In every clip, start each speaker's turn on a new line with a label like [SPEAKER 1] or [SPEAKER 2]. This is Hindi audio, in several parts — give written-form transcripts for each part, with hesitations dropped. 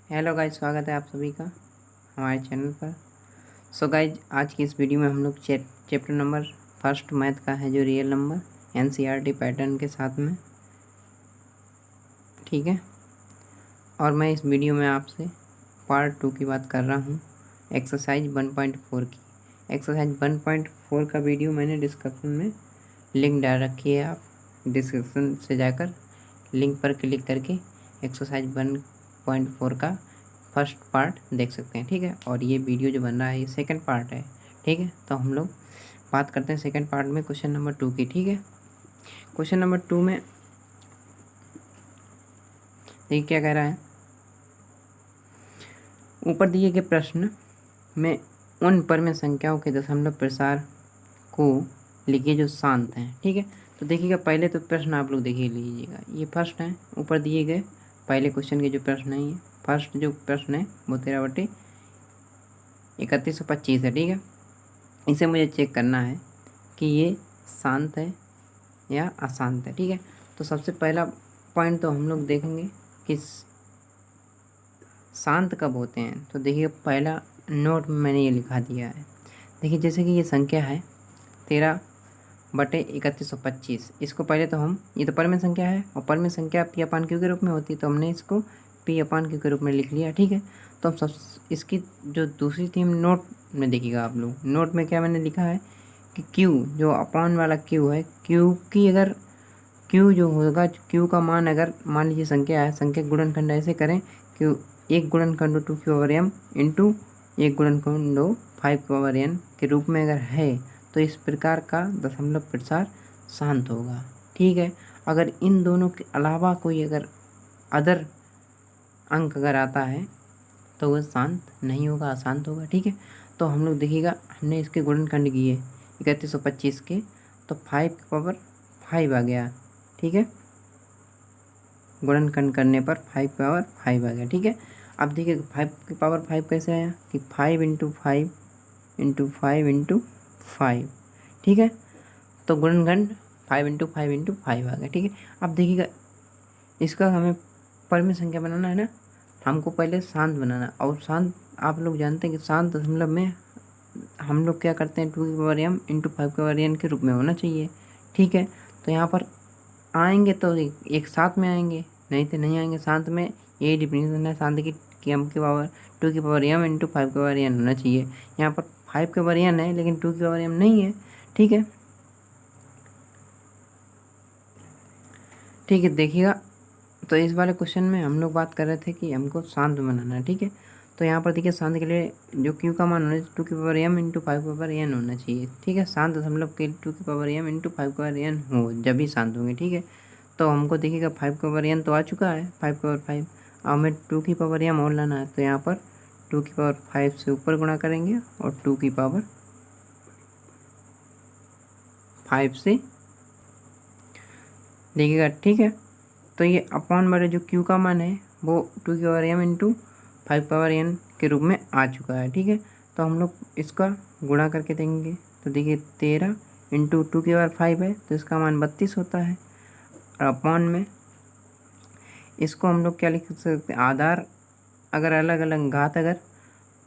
[SPEAKER 1] हेलो गाइज, स्वागत है आप सभी का हमारे चैनल पर। सो गाइज, आज की इस वीडियो में हम लोग चैप्टर नंबर फर्स्ट मैथ का है जो रियल नंबर एनसीईआरटी पैटर्न के साथ में, ठीक है। और मैं इस वीडियो में आपसे पार्ट 2 की बात कर रहा हूँ, एक्सरसाइज 1.4 की। एक्सरसाइज 1.4 का वीडियो मैंने डिस्क्रिप्शन में लिंक डाल रखी है, आप डिस्क्रिप्शन से जाकर लिंक पर क्लिक करके एक्सरसाइज 1.4 का फर्स्ट पार्ट देख सकते हैं, ठीक है। और ये वीडियो जो बन रहा है ये सेकंड पार्ट है, ठीक है। तो हम लोग बात करते हैं सेकंड पार्ट में क्वेश्चन नंबर 2 की, ठीक है। क्वेश्चन नंबर 2 में देखिए क्या कह रहा है। ऊपर दिए गए प्रश्न में उन परम संख्याओं के दशमलव प्रसार को लिखिए जो शांत हैं, ठीक है। तो देखिएगा, पहले तो प्रश्न आप लोग देखिए लीजिएगा, ये फर्स्ट है। ऊपर दिए गए पहले क्वेश्चन के जो प्रश्न है, ये फर्स्ट जो प्रश्न है वो 13/3125 है, ठीक है। इसे मुझे चेक करना है कि ये शांत है या अशांत है, ठीक है। तो सबसे पहला पॉइंट तो हम लोग देखेंगे कि शांत कब होते हैं। तो देखिए, पहला नोट में मैंने ये लिखा दिया है। देखिए, जैसे कि ये संख्या है 13/3125। इसको पहले तो हम, ये तो परम संख्या है और परम संख्या पी अपान क्यू के रूप में होती है, तो हमने इसको पी अपान क्यू के रूप में लिख लिया, ठीक है। तो हम सब इसकी जो दूसरी थी, हम नोट में देखिएगा आप लोग, नोट में क्या मैंने लिखा है कि क्यू जो अपान वाला क्यू है, क्यू की अगर क्यू जो होगा, क्यू का मान अगर मान लीजिए संख्या है, संख्या गुणनखंड ऐसे करें कि एक गुणनखंड 2m इंटू एक गुणनखंड 5n के रूप में अगर है, तो इस प्रकार का दशमलव प्रसार शांत होगा, ठीक है। अगर इन दोनों के अलावा कोई अगर अदर अंक अगर आता है तो वह शांत नहीं होगा, अशांत होगा, ठीक है। तो हम लोग देखिएगा, हमने इसके गुणनखंड किए 3125 के, तो 5 आ गया, ठीक है। गुणनखंड करने पर 5 आ गया, ठीक है। अब देखिए 5 कैसे आया कि 5 इंटू 5 इंटू 5 इंटू 5, ठीक है। तो गुणनखंड 5 इंटू 5 इंटू 5 आ गया, ठीक है। अब देखिएगा, इसका हमें परम संख्या बनाना है ना, हमको पहले शांत बनाना। और शांत आप लोग जानते हैं कि शांत दशमलव में हम लोग क्या करते हैं, 2m इंटू 5n के रूप में होना चाहिए, ठीक है। तो यहाँ पर आएंगे तो एक साथ में आएंगे, नहीं तो नहीं आएंगे। शांत में यही डिफिनेशन है शांत की कि m की पावर 2m इंटू 5n होना चाहिए। यहाँ पर 5n है लेकिन 2m नहीं है, ठीक है। ठीक है, देखिएगा, तो इस वाले क्वेश्चन में हम लोग बात कर रहे थे कि हमको शांत बनाना है, ठीक है। तो यहाँ पर देखिए, शांत के लिए जो क्यू का मान होना चाहिए 2m इंटू 5n होना चाहिए, ठीक है। शांत दशमलव के 2m इंटू 5n हो, जब भी शांत होंगे, ठीक है। तो हमको देखिएगा 5n तो आ चुका है, 5 अब हमें 2m और लाना है, तो यहाँ पर 2 से ऊपर गुणा करेंगे और 2 से देखिएगा, ठीक है। तो ये अपॉन बड़े जो क्यू का मान है वो 2m इंटू 5n के रूप में आ चुका है, ठीक है। तो हम लोग इसका गुणा करके देंगे, तो देखिए 13 इंटू 2 है तो इसका मान 32 होता है। और अपॉन में इसको हम लोग क्या लिख सकते हैं, आधार अगर अलग अलग, घात अगर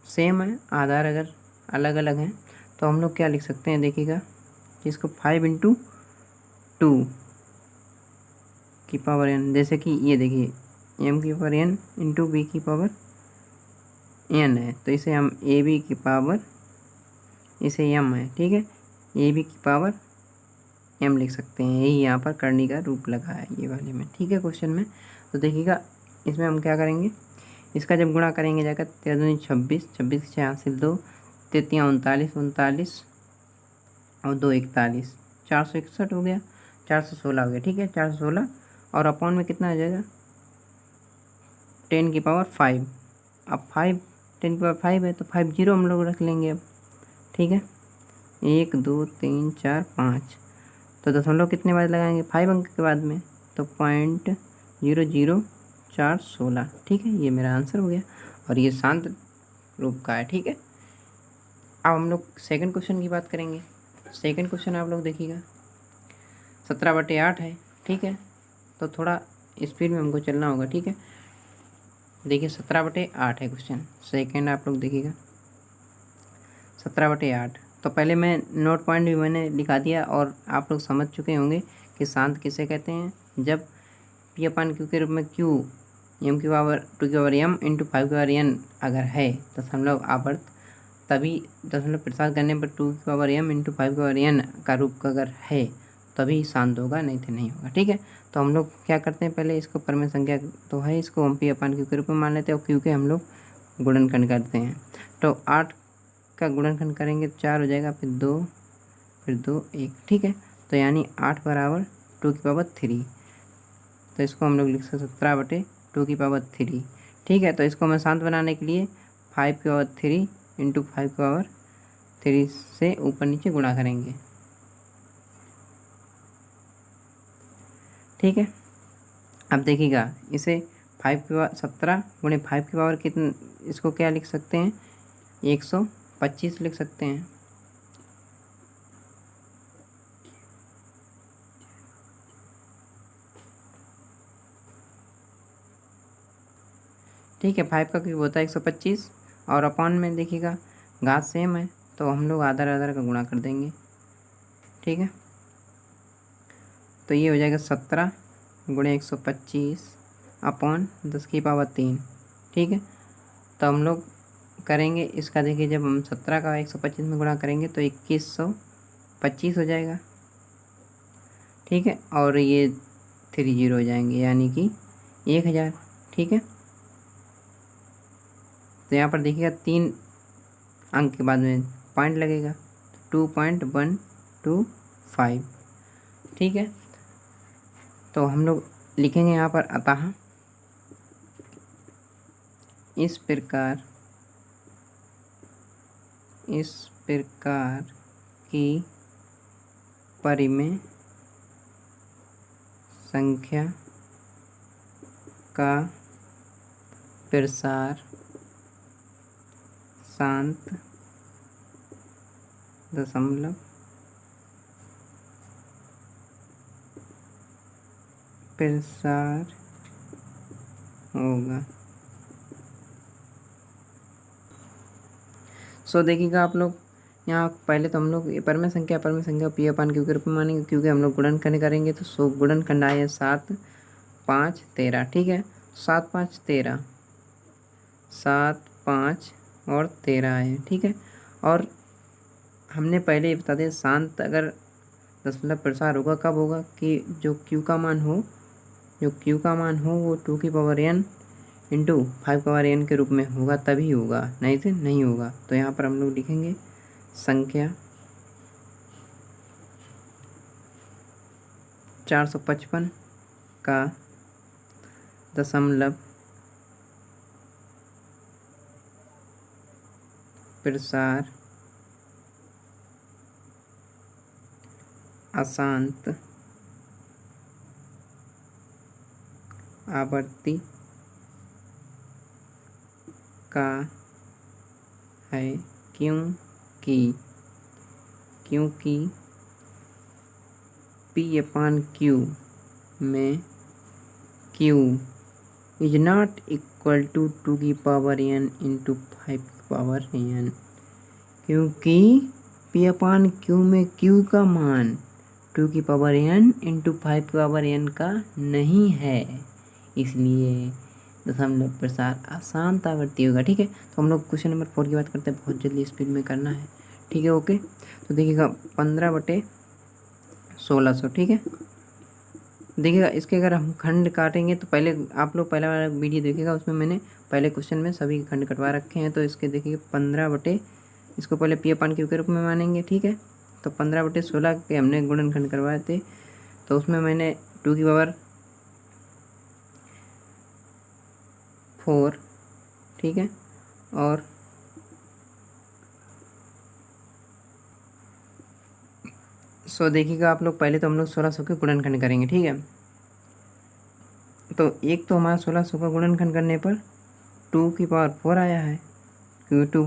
[SPEAKER 1] सेम है, आधार अगर अलग अलग हैं, तो हम लोग क्या लिख सकते हैं, देखिएगा कि इसको 5 इंटू 2 की पावर n, जैसे कि ये देखिए m की पावर n इंटू बी की पावर n है, तो इसे हम ए बी की पावर, इसे m है, ठीक है, ए बी की पावर m लिख सकते हैं। यही यहाँ पर करने का रूप लगा है ये वाले में, ठीक है, क्वेश्चन में। तो देखिएगा, इसमें हम क्या करेंगे, इसका जब गुणा करेंगे जाकर 13 26, 26 से 6 से 2, 33 39, 39 और 2 41, 461 हो गया, 416 हो गया, ठीक है, 416। और अपॉन में कितना आ जाएगा, 10 की पावर 5। अब 5 10 की पावर 5 है तो 5 जीरो हम लोग रख लेंगे अब, ठीक है। 1 2 3 4 5, तो दशमलव कितने बाद लगाएंगे, 5 अंक के बाद में, तो 0.00416, ठीक है। ये मेरा आंसर हो गया और ये शांत रूप का है, ठीक है। अब हम लोग सेकंड क्वेश्चन की बात करेंगे। सेकंड क्वेश्चन आप लोग देखिएगा, 17/8 है, ठीक है। तो थोड़ा स्पीड में हमको चलना होगा, ठीक है। देखिए 17/8 है क्वेश्चन। सेकेंड आप लोग देखिएगा 17/8। तो पहले मैं नोट पॉइंट भी मैंने लिखा दिया और आप लोग समझ चुके होंगे कि शांत किसे कहते हैं। जब P/Q के रूप में Q m की पावर 2 की पावर m इंटू 5 की पावर n अगर है दशमलव आवर्त, तभी दशमलव प्रसार करने पर 2 की पावर m इंटू 5 की पावर n का रूप अगर है तभी शांत होगा, नहीं तो नहीं होगा। ठीक है, तो हम लोग क्या करते हैं, पहले इसको परमेय संख्या तो है, इसको हम P/Q के रूप में मान लेते हैं और Q के हम लोग गुणनखंड करते हैं। तो 8 का गुणनखंड करेंगे तो 4 हो जाएगा, फिर 2 1। ठीक है, तो यानी 8 बराबर 2 की पावर 3। तो इसको हम लोग लिख सकते 17/2 की पावर 3। ठीक है, तो इसको मैं शांत बनाने के लिए 5 की पावर 3 इंटू 5 की पावर 3 से ऊपर नीचे गुणा करेंगे। ठीक है, अब देखिएगा इसे 5 की पावर 17 गुणे 5 की पावर कितने, इसको क्या लिख सकते हैं, 125 लिख सकते हैं। ठीक है, 5 का क्यूब होता है 125 और अपॉन में देखिएगा घात सेम है तो हम लोग आधार आधार का गुणा कर देंगे। ठीक है, तो ये हो जाएगा 17 गुणे 125 अपॉन 10 की पावर 3। ठीक है, तो हम लोग करेंगे इसका, देखिए जब हम 17 का 125 में गुणा करेंगे तो 2125 हो जाएगा। ठीक है, और ये 3 0 हो जाएंगे यानी कि 1000। ठीक है, तो यहाँ पर देखिएगा 3 अंक के बाद में पॉइंट लगेगा, 2.125। ठीक है, तो हम लोग लिखेंगे यहाँ पर अतः इस प्रकार की परिमेय संख्या का प्रसार शांत दशमलव प्रसार होगा। सो देखिएगा आप लोग यहाँ पहले तो हम लोग परमेय संख्या P/Q के रूप में मानेंगे क्योंकि हम लोग गुणनखंड करेंगे तो सो गुणनखंड आया 7 5 13। ठीक है, 7 5 13, 7 5 और 13 है। ठीक है, और हमने पहले ही बता दिया शांत अगर दशमलव प्रसार होगा कब होगा कि जो Q का मान हो वो 2 की पावर n इंटू 5 की पावर n के रूप में होगा, तभी होगा, नहीं तो नहीं होगा। तो यहाँ पर हम लोग लिखेंगे संख्या 455 का दशमलव प्रसार अशांत आवृत्ति का है क्योंकि P/Q में Q is not equal to 2 की पावर n इंटू 5 की पावर n। क्योंकि P/Q में Q का मान 2 की पावर n इंटू 5 की पावर n का नहीं है, इसलिए दशमलव प्रसार अशांत आवृत्ति होगा। ठीक है, तो हम लोग क्वेश्चन नंबर 4 की बात करते हैं, बहुत जल्दी स्पीड में करना है। ठीक है, ओके, तो देखिएगा 15/1600। ठीक है, देखिएगा इसके अगर हम खंड काटेंगे तो पहले आप लोग पहला वाला वीडियो देखिएगा, उसमें मैंने पहले क्वेश्चन में सभी खंड कटवा रखे हैं। तो इसके देखिए 15 इसको पहले P/Q के रूप में मानेंगे। ठीक है, तो 15/16 के हमने गुणनखंड करवाए थे, तो उसमें मैंने 2 की पावर 4। ठीक है, और सो देखिएगा आप लोग पहले तो हम लोग 1600 के गुणनखंड करेंगे। ठीक है, तो एक तो हमारा 1600 का गुणनखंड करने पर 2 की पावर 4 आया है, क्योंकि 2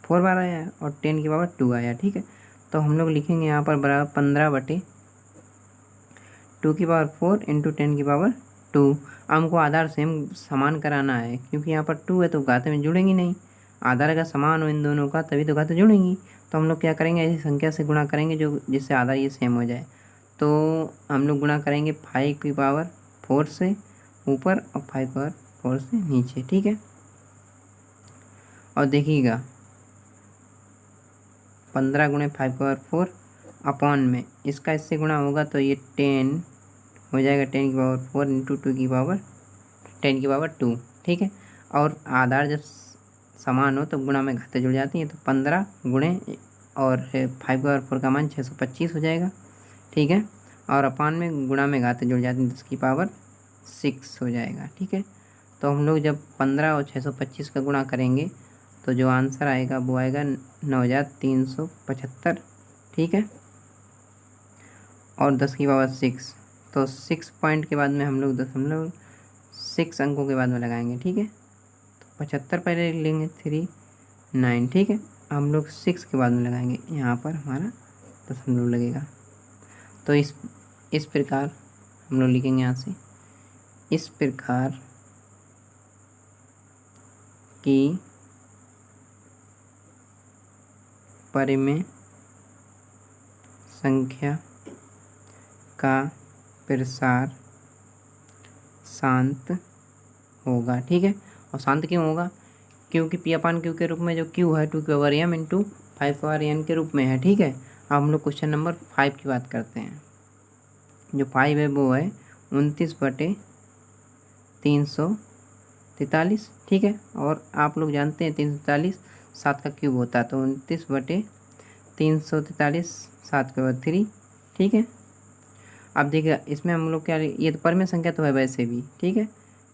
[SPEAKER 1] 4 बार आया है, और 10 की पावर 2 आया। ठीक है, तो हम लोग लिखेंगे यहाँ पर बराबर 15/2 की पावर 4 इंटू 10 की पावर 2। हमको आधार सेम समान कराना है, क्योंकि यहाँ पर 2 है तो घाते में जुड़ेंगी नहीं। आधार अगर समान हो इन दोनों का तभी तो घाते जुड़ेंगी। तो हम लोग क्या करेंगे, ऐसी संख्या से गुणा करेंगे जो जिससे आधार ये सेम हो जाए। तो हम लोग गुणा करेंगे 5 की पावर 4 से ऊपर और 5 की पावर 4 से नीचे, ठीक है। और देखिएगा 15 गुणे 5 की पावर 4 अपॉन में इसका इससे गुणा होगा तो ये 10 हो जाएगा, 10 की पावर 4 इंटू 2 की पावर 10 की पावर 2, ठीक है। और आधार जब समान हो तो गुणा में घाते जुड़ जाती हैं, तो 15 गुणे और 5 की पावर 4 का मान 625 हो जाएगा, ठीक है। और अपान में गुणा में घाते जुड़ जाती हैं, 10 की पावर 6 हो जाएगा, ठीक है। तो हम लोग जब 15 और 625 का गुणा करेंगे तो जो आंसर आएगा वो आएगा 9375, ठीक है। और 10 की पावर 6, तो 6 पॉइंट के बाद में हम लोग 6 अंकों के बाद में लगाएंगे, ठीक है। तो 75 पहले लेंगे 39, ठीक है। हम लोग 6 के बाद में लगाएंगे, यहाँ पर हमारा दशमलव लगेगा। तो इस प्रकार हम लोग लिखेंगे यहाँ से, इस प्रकार की परिमेय संख्या का प्रसार शांत होगा, ठीक है। और शांत क्यों होगा, क्योंकि पी अपान क्यू के रूप में जो क्यू है 2 की पावर m इंटू 5 की पावर n के रूप में है, ठीक है। अब हम लोग क्वेश्चन नंबर 5 की बात करते हैं। जो 5 है वो है 29/343, ठीक है। और आप लोग जानते हैं 343 7 का क्यूब होता है, तो 29/343 7 के बाद 3, ठीक है। अब देखिए इसमें हम लोग क्या, ये तो परिमेय संख्या तो है वैसे भी, ठीक है,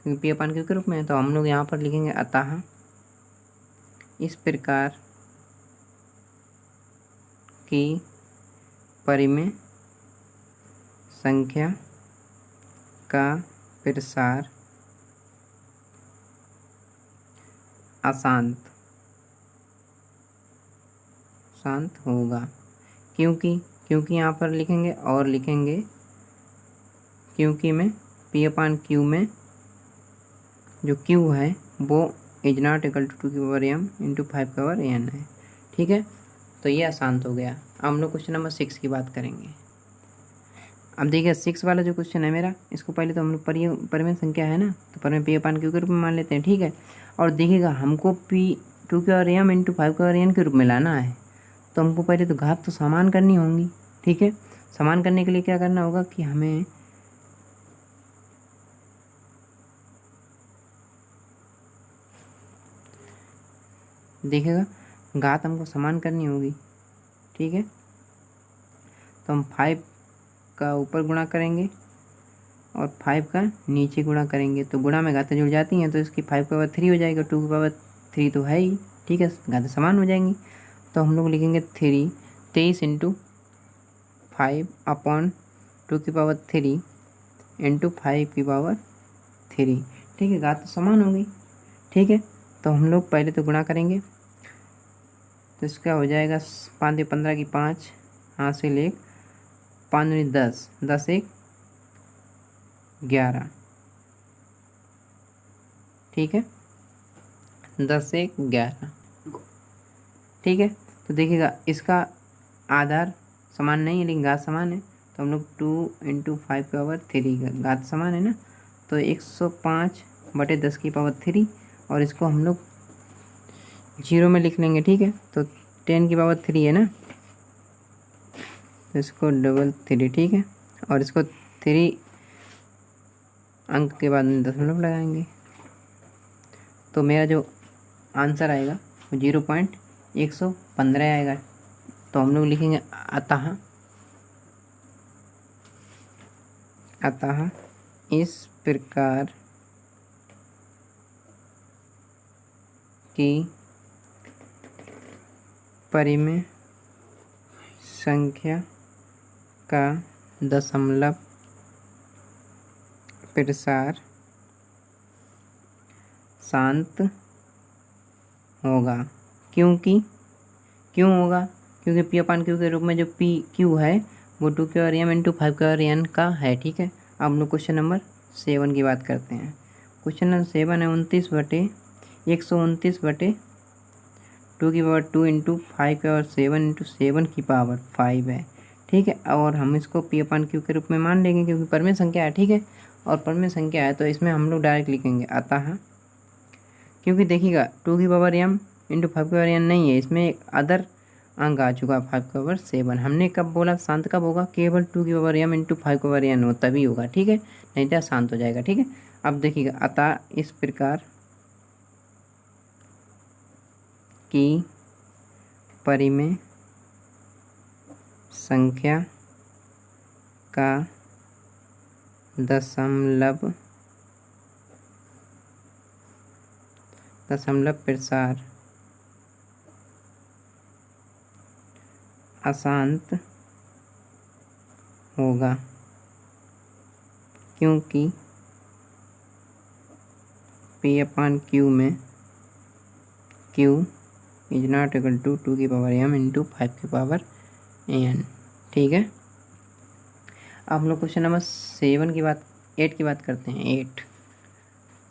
[SPEAKER 1] क्योंकि पी अपान क्यू के रूप में है। तो हम लोग यहाँ पर लिखेंगे अतः इस प्रकार की परिमेय संख्या का प्रसार अशांत होगा, क्योंकि यहाँ पर लिखेंगे और लिखेंगे क्योंकि में पी अपान क्यू में जो क्यू है वो इज नॉट इक्वल टू 2 की पावर m इंटू 5 की पावर n है, ठीक है। तो ये अशांत हो गया। अब हम लोग क्वेश्चन नंबर 6 की बात करेंगे। अब देखिए 6 वाला जो क्वेश्चन है मेरा, इसको पहले तो हम लोग परिमेय संख्या है ना, तो परिमेय पी अपान क्यू के रूप में मान लेते हैं, ठीक है। और देखिएगा हमको पी 2 की पावर m इंटू 5 की पावर n के रूप में लाना है, तो हमको पहले तो घात तो समान करनी होंगी, ठीक है। समान करने के लिए क्या करना होगा कि हमें देखिएगा घात हमको समान करनी होगी, ठीक है। तो हम 5 का ऊपर गुणा करेंगे और 5 का नीचे गुणा करेंगे, तो गुणा में घातें जुड़ जाती हैं, तो इसकी 5 की पावर 3 हो जाएगा, 2 की पावर 3 तो है ही, ठीक है, घातें समान हो जाएंगी। तो हम लोग लिखेंगे 23 इंटू 5 अपॉन 2 की पावर 3 इंटू 5 की पावर 3, ठीक है, घात तो समान होगी, ठीक है। तो हम लोग पहले तो गुणा करेंगे, तो इसका हो जाएगा 5 15 की 5 हासिल 1 5 10 10 1 11, ठीक है, 10 1 11, ठीक है। तो देखिएगा इसका आधार समान नहीं है लेकिन घात समान है, तो हम लोग 2 इंटू 5 की पावर 3 का घात समान है ना, तो 105/10 की पावर 3, और इसको हम लोग 0 में लिख लेंगे, ठीक है। तो 10 की पावर 3 है ना, तो इसको 3, ठीक है। और इसको 3 अंक के बाद में दशमलव लगाएंगे, तो मेरा जो आंसर आएगा वो 0.115 आएगा। तो हम लोग लिखेंगे अतः इस प्रकार की परिमेय संख्या का दशमलव प्रसार शांत होगा, क्यों होगा, क्योंकि पी अपान क्यू के रूप में जो पी क्यू है वो 2 की पावर m इंटू 5 की पावर n का है, ठीक है। अब हम लोग क्वेश्चन नंबर 7 की बात करते हैं। क्वेश्चन नंबर 7 है 129/2 इंटू 5 की पावर 7 इंटू 7 की पावर 5 है। ठीक है, और हम इसको P/Q के रूप में मान लेंगे क्योंकि परमेय संख्या है। ठीक है, और परमेय संख्या है तो इसमें हम लोग डायरेक्ट लिखेंगे अतः, क्योंकि देखिएगा 2m इंटू 5 नहीं है, इसमें एक अदर अंक आ चुका 5/7। हमने कब बोला शांत कब होगा, केवल 2m इंटू 5 हो तभी होगा। ठीक है, नहीं तो शांत हो जाएगा। ठीक है, अब देखिएगा अतः इस प्रकार की परिमेय संख्या का दशमलव प्रसार अशांत होगा, क्योंकि P/Q में Q is not equal to 2m into 5n। ठीक है, अब हम लोग क्वेश्चन नंबर 8 की बात करते हैं। 8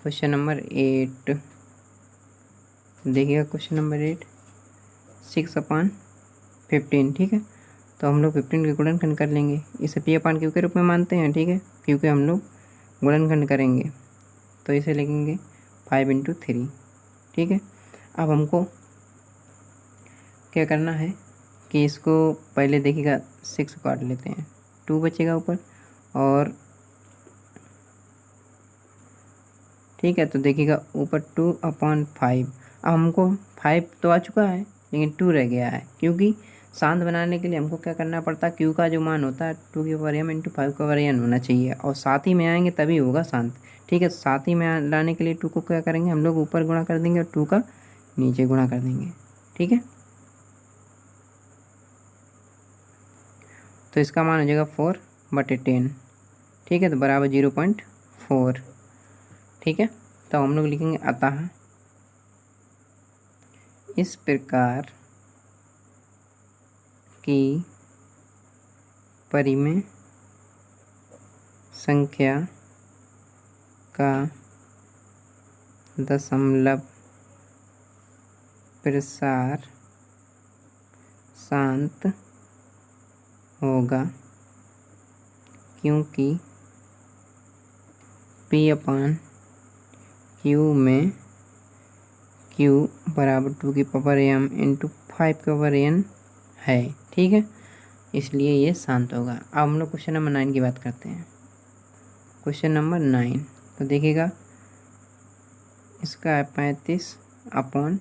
[SPEAKER 1] क्वेश्चन नंबर 8 देखिएगा, क्वेश्चन नंबर 8 6/15। ठीक है, तो हम लोग 15 के गुणनखंड कर लेंगे, इसे P/Q के रूप में मानते हैं। ठीक है, क्योंकि हम लोग गुणनखंड करेंगे तो इसे लिखेंगे 5 इंटू 3। ठीक है, अब हमको क्या करना है कि इसको पहले देखिएगा 6 काट लेते हैं, 2 बचेगा ऊपर, और ठीक है तो देखिएगा ऊपर 2/5। अब हमको 5 तो आ चुका है लेकिन 2 रह गया है, क्योंकि शांत बनाने के लिए हमको क्या करना पड़ता है, Q का जो मान होता है 2m इंटू 5n होना चाहिए, और साथ ही में आएंगे तभी होगा शांत। ठीक है, साथ ही में लाने के लिए 2 को क्या करेंगे हम लोग ऊपर गुणा कर देंगे और 2 का नीचे गुणा कर देंगे। ठीक है, तो इसका मान हो जाएगा 4/10। ठीक है, तो बराबर 0.4। ठीक है, तो हम लोग लिखेंगे अतः इस प्रकार की परिमेय संख्या का दशमलव प्रसार शांत होगा, क्योंकि P/Q में Q बराबर 2m इंटू 5n है। ठीक है, इसलिए ये शांत होगा। अब हम लोग क्वेश्चन नंबर 9 की बात करते हैं। क्वेश्चन नंबर 9 तो देखिएगा, इसका है 35/50।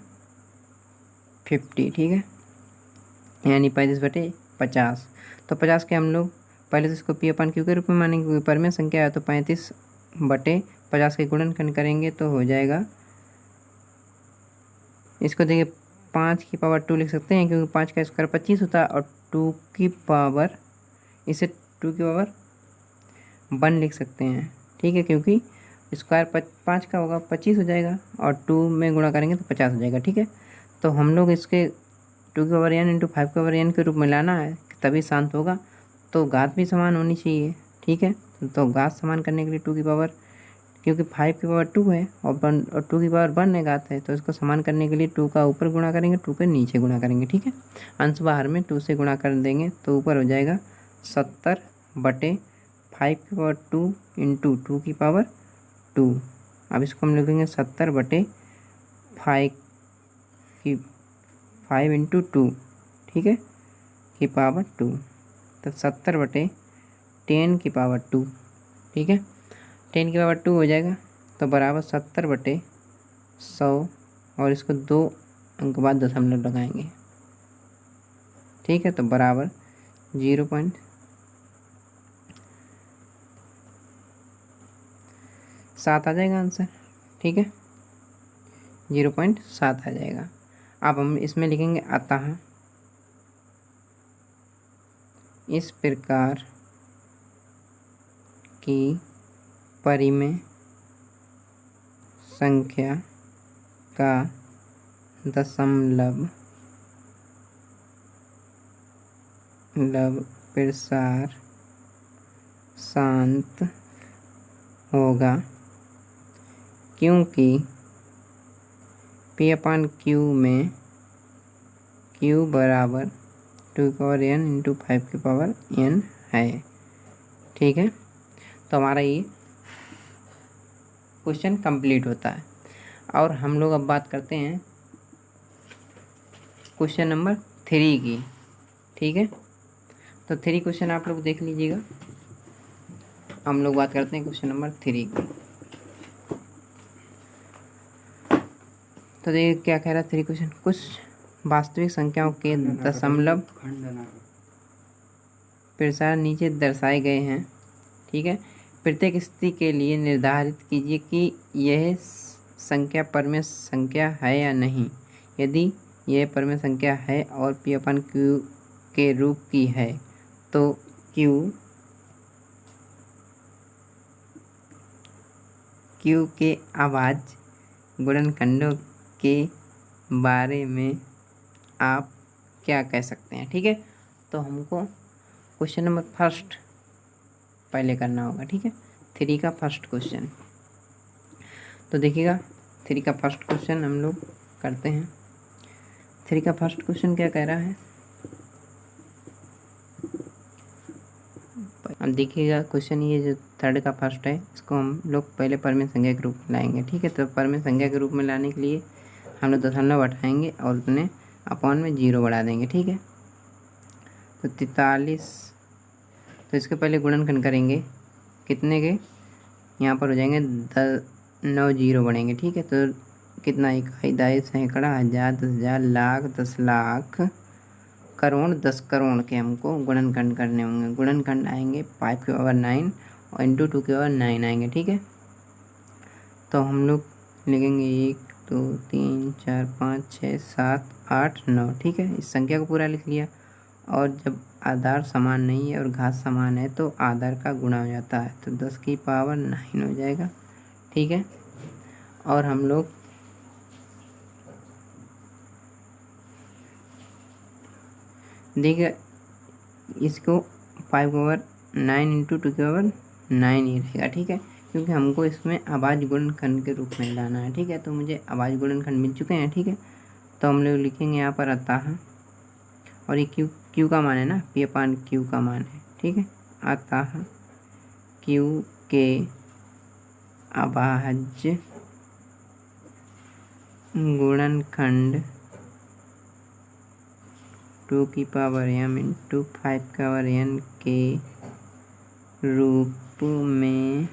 [SPEAKER 1] ठीक है, यानी 35/50। तो 50 के हम लोग पहले तो इसको P/Q के रूप में मानेंगे क्योंकि परमेय संख्या है, तो 35/50 के गुणनखंड करेंगे तो हो जाएगा, इसको देखिए 5 की पावर 2 लिख सकते हैं क्योंकि 5 का स्क्वायर 25 होता है, और 2 की पावर इसे 2 की पावर 1 लिख सकते हैं। ठीक है, क्योंकि स्क्वायर 5 का होगा 25 हो जाएगा, और 2 में गुणा करेंगे तो 50 हो जाएगा। ठीक है, तो हम लोग इसके 2n इंटू 5n के रूप में लाना है तभी शांत होगा, तो घात भी समान होनी चाहिए। ठीक है, तो घात समान करने के लिए 2 की पावर, क्योंकि 5 की पावर 2 है और 2 की पावर 1 है घात है, तो इसको समान करने के लिए 2 का ऊपर गुणा करेंगे, 2 के नीचे गुणा करेंगे। ठीक है, अंश बाहर में 2 से गुणा कर देंगे तो ऊपर हो जाएगा 70/5 की पावर 2 इंटू 2 की पावर 2। अब इसको हम लिखेंगे 70/5 इंटू 2। ठीक है, की पावर 2, तो 70/10 की पावर 2। ठीक है, 10 की पावर 2 हो जाएगा, तो बराबर 70/100, और इसको 2 अंक बाद दशमलव लगाएंगे। ठीक है, तो बराबर 0.7 आ जाएगा आंसर। ठीक है, 0.7 आ जाएगा। अब हम इसमें लिखेंगे अतः इस प्रकार की परिमेय संख्या का दशमलव प्रसार शांत होगा, क्योंकि P/Q में Q बराबर 2n इंटू 5n है। ठीक है, तो हमारा ये क्वेश्चन कंप्लीट होता है। और हम लोग अब बात करते हैं क्वेश्चन नंबर 3 की। ठीक है, तो 3 क्वेश्चन आप लोग देख लीजिएगा। हम लोग बात करते हैं क्वेश्चन नंबर 3 की। तो देखिए क्या कह रहा है 3 क्वेश्चन। कुछ वास्तविक संख्याओं के दशमलव प्रसार नीचे दर्शाए गए हैं। ठीक है, प्रत्येक स्थिति के लिए निर्धारित कीजिए कि यह संख्या परमेय संख्या है या नहीं। यदि यह परमेय संख्या है और P/Q के रूप की है तो Q के अभाज्य गुणनखंडों के बारे में आप क्या कह सकते हैं। ठीक है, तो हमको क्वेश्चन नंबर फर्स्ट पहले करना होगा। ठीक है, 3 का फर्स्ट क्वेश्चन। तो देखिएगा 3 का फर्स्ट क्वेश्चन हम लोग करते हैं। 3 का फर्स्ट क्वेश्चन क्या कह रहा है, अब देखिएगा क्वेश्चन ये जो 3 का फर्स्ट है इसको हम लोग पहले परमेय संख्या के रूप में लाएंगे। ठीक है, तो परमेय संख्या के रूप में लाने के लिए हम लोग दशमलव हटाएंगे और उतने अपॉन में 0 बढ़ा देंगे। ठीक है, तो 43, तो इसके पहले गुणनखंड करेंगे कितने के, यहाँ पर हो जाएंगे 9 0 बढ़ेंगे। ठीक है, तो कितना, इकाई, दहाई, सैकड़ा, हज़ार, 10,000, लाख, 10 लाख, करोड़, 10 करोड़ के हमको गुणनखंड करने होंगे। गुणनखंड आएंगे 5/9 और इंटू 2/9 आएंगे। ठीक है, तो हम लोग लिखेंगे 1 2 3 4 5 6 7 8 9। ठीक है, इस संख्या को पूरा लिख लिया। और जब आधार समान नहीं है और घात समान है तो आधार का गुणा हो जाता है, तो 10⁹ हो जाएगा। ठीक है, और हम लोग देखिए इसको 5/9 इंटू 2/9 ही रहेगा। ठीक है, क्योंकि हमको इसमें अभाज्य गुणनखंड के रूप में लाना है। ठीक है, तो मुझे अभाज्य गुणनखंड मिल चुके हैं। ठीक है, तो हम लोग लिखेंगे यहाँ पर अतः, और ये Q का मान है ना, P/Q का मान है। ठीक है, अतः Q के अभाज्य गुणनखंड 2m इंटू 5n के रूप में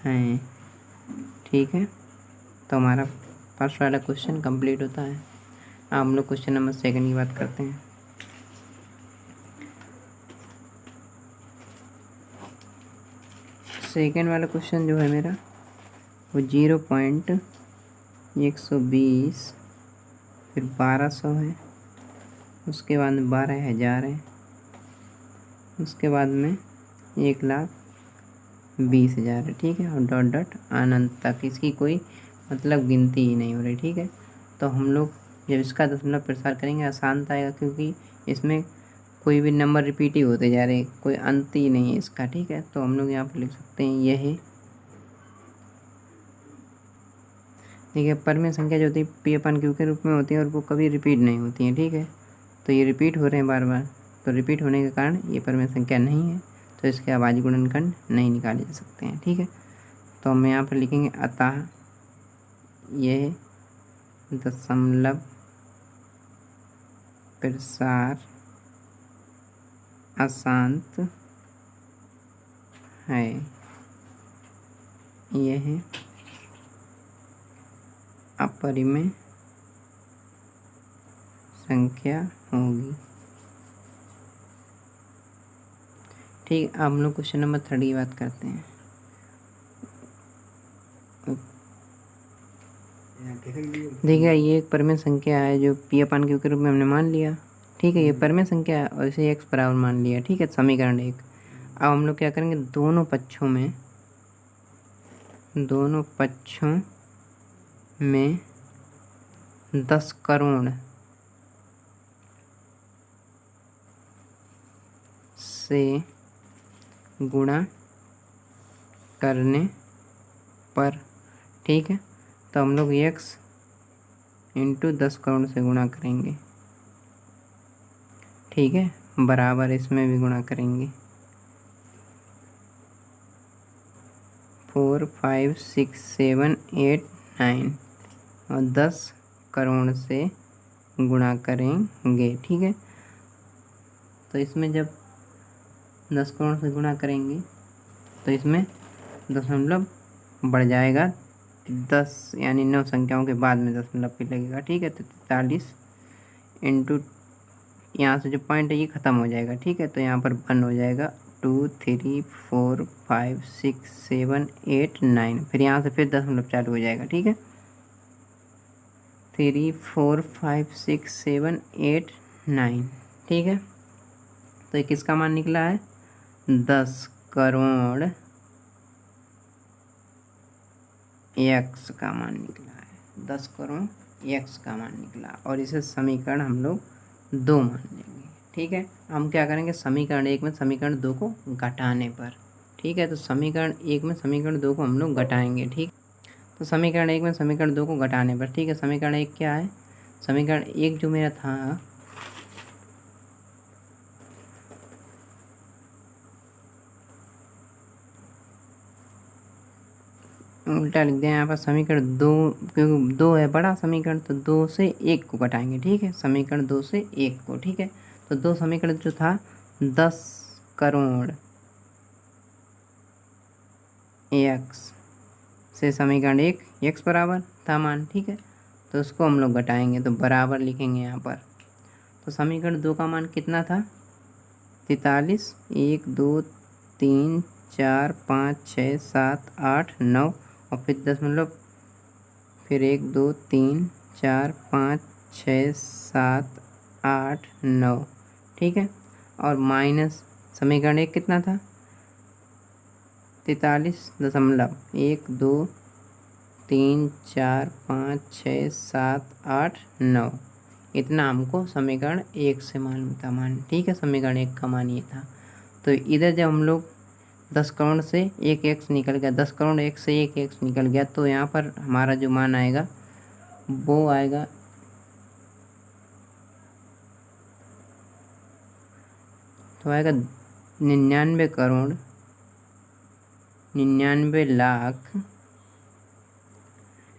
[SPEAKER 1] हैं। ठीक है, तो हमारा फर्स्ट वाला क्वेश्चन कंप्लीट होता है। अब हम लोग क्वेश्चन नंबर 2 की बात करते हैं। सेकेंड वाला क्वेश्चन जो है मेरा वो 0.120 फिर 1200 है, उसके बाद में 12,000 है, उसके बाद में 1,20,000 है। ठीक है, और डॉट डॉट अनंत तक, इसकी कोई मतलब गिनती ही नहीं हो रही। ठीक है, तो हम लोग जब इसका दशमलव प्रसार करेंगे आसानता आएगा, क्योंकि इसमें कोई भी नंबर रिपीट ही होते जा रहे, कोई अंत ही नहीं है इसका। ठीक है, तो हम लोग यहाँ पर लिख सकते हैं यह, ठीक है, परमेय संख्या जो होती है P/Q के रूप में होती है और वो कभी रिपीट नहीं होती है। ठीक है, तो ये रिपीट हो रहे हैं बार बार, तो रिपीट होने के कारण ये परमेय संख्या नहीं है, तो इसके अभाज्य गुणनखंड नहीं निकाले जा सकते हैं। ठीक है, तो हम यहाँ पर लिखेंगे अतः यह दशमलव प्रसार अशांत है, यह अपरिमेय संख्या होगी। ठीक, अब हम लोग क्वेश्चन नंबर 3 की बात करते हैं। देखिए ये एक परमेय संख्या है जो P/Q के रूप में हमने मान लिया। ठीक है, ये परमेय संख्या है और इसे x बराबर मान लिया। ठीक है, समीकरण 1। अब हम लोग क्या करेंगे, दोनों पक्षों में 10 करोड़ से गुणा करने पर, ठीक है। तो हम लोग x इंटू 10 करोड़ से गुणा करेंगे, ठीक है, बराबर इसमें भी गुणा करेंगे। 4 5 6 7 8 9 और 10 करोड़ से गुणा करेंगे, ठीक है। तो इसमें जब 10 करोड़ से गुणा करेंगे तो इसमें दशमलव बढ़ जाएगा 10, यानी 9 संख्याओं के बाद में दशमलव भी लगेगा, ठीक है। तो 43 इंटू, यहाँ से जो पॉइंट है ये ख़त्म हो जाएगा, ठीक है। तो यहाँ पर 1 हो जाएगा, 2 3 4 5 6 7 8 9, फिर यहाँ से फिर दशमलव चालू हो जाएगा, ठीक है। 3 4 5 6 7 8 9, ठीक है। तो ये किसका मान निकला है? 10 करोड़ x का मान निकला है, 10 करोड़ x का मान निकला, और इसे समीकरण हम लोग 2 मान लेंगे, ठीक है। हम क्या करेंगे, समीकरण 1 में समीकरण 2 को घटाने पर, ठीक है। तो समीकरण 1 में समीकरण 2 को हम लोग घटाएंगे, ठीक। तो समीकरण 1 में समीकरण 2 को घटाने पर, ठीक है। समीकरण 1 क्या है? समीकरण 1 जो मेरा था, उल्टा लिख दिया यहाँ पर, समीकरण 2, क्योंकि 2 है बड़ा समीकरण, तो 2 से 1 को घटाएंगे, ठीक है। समीकरण 2 से 1 को, ठीक है। तो 2 समीकरण जो था 10 करोड़ x से समीकरण 1 x बराबर था मान, ठीक है। तो उसको हम लोग घटाएंगे, तो बराबर लिखेंगे यहाँ पर। तो समीकरण 2 का मान कितना था? 43, 1 2 3 4 5 6 7 8 9, और फिर दशमलव, फिर 1 2 3 4 5 6 7 8 9, ठीक है। और माइनस समीकरण 1 कितना था? 43.1 2 3 4 5 6 7 8 9, इतना हमको समीकरण 1 से मालूम था मान, ठीक है। समीकरण 1 का मान ये था। तो इधर जब हम लोग 10 करोड़ से 1 x निकल गया, 10 करोड़ 1 से 1 x निकल गया, तो यहाँ पर हमारा जो मान आएगा वो आएगा, तो आएगा 99 करोड़ 99 लाख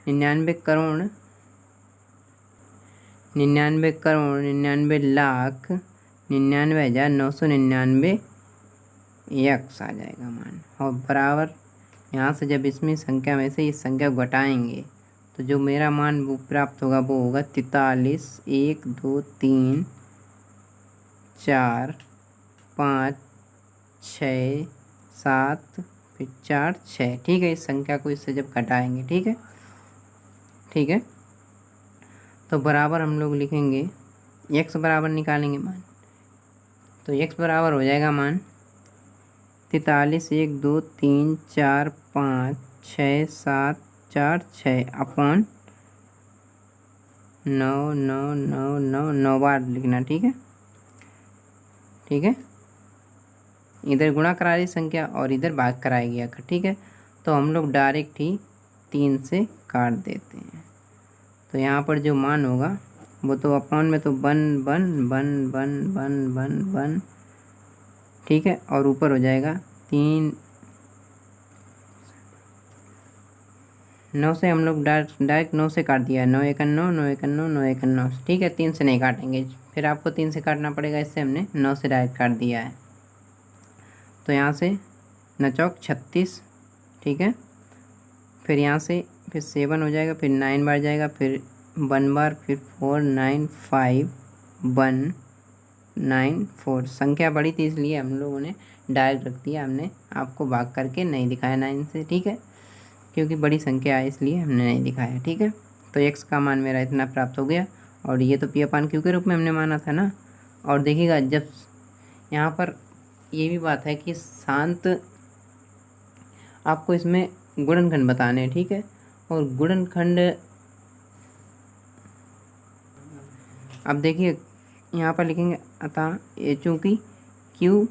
[SPEAKER 1] 99 करोड़ 99 करोड़ 99 लाख 99,999 x आ जाएगा मान। और बराबर यहाँ से जब इसमें संख्या में से इस संख्या को घटाएंगे तो जो मेरा मान वो प्राप्त होगा वो होगा 43, 1 2 3 4 5 6 7 फिर 4 6, ठीक है। इस संख्या को इससे जब घटाएंगे, ठीक है, ठीक है। तो बराबर हम लोग लिखेंगे, x बराबर निकालेंगे मान, तो x बराबर हो जाएगा मान 43, 1 2 3 4 5 6 7 4 6 अपॉन 9 9 9 9 9 बार लिखना, ठीक है, ठीक है। इधर गुणा करा रही संख्या और इधर भाग कराया गया, ठीक है। तो हम लोग डायरेक्ट ही 3 से काट देते हैं, तो यहाँ पर जो मान होगा वो तो अपॉन में तो बन बन बन बन बन बन बन, ठीक है। और ऊपर हो जाएगा 3, 9 से हम लोग डायरेक्ट 9 से काट दिया है, 9 1 9 9 1 9 9 1 9, ठीक है। 3 से नहीं काटेंगे, फिर आपको 3 से काटना पड़ेगा, इससे हमने 9 से डायरेक्ट काट दिया है। तो यहाँ से 9 चौक 36, ठीक है। फिर यहाँ से फिर 7 हो जाएगा, फिर 9 बार जाएगा, फिर 1 बार, फिर 4 9 5 1 9 4। संख्या बड़ी थी इसलिए हम लोगों ने डायरेक्ट रख दिया, हमने आपको भाग करके नहीं दिखाया 9 से, ठीक है, क्योंकि बड़ी संख्या है इसलिए हमने नहीं दिखाया, ठीक है। तो x का मान मेरा इतना प्राप्त हो गया, और ये तो p अपान q के रूप में हमने माना था ना। और देखिएगा जब यहाँ पर ये भी बात है कि शांत आपको इसमें गुणनखंड बताने हैं, ठीक है। और गुणनखंड अब देखिए यहाँ पर लिखेंगे, अतः चूँकि q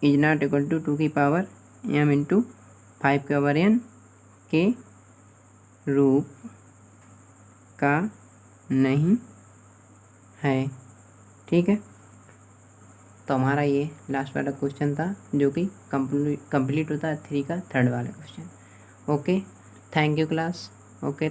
[SPEAKER 1] is not equal to 2 की पावर m इंटू 5 के पावर n के रूप का नहीं है। ठीक है, तो हमारा ये लास्ट वाला क्वेश्चन था जो कि कंप्लीट होता है 3 का थर्ड वाला question. Okay, thank you class. Okay.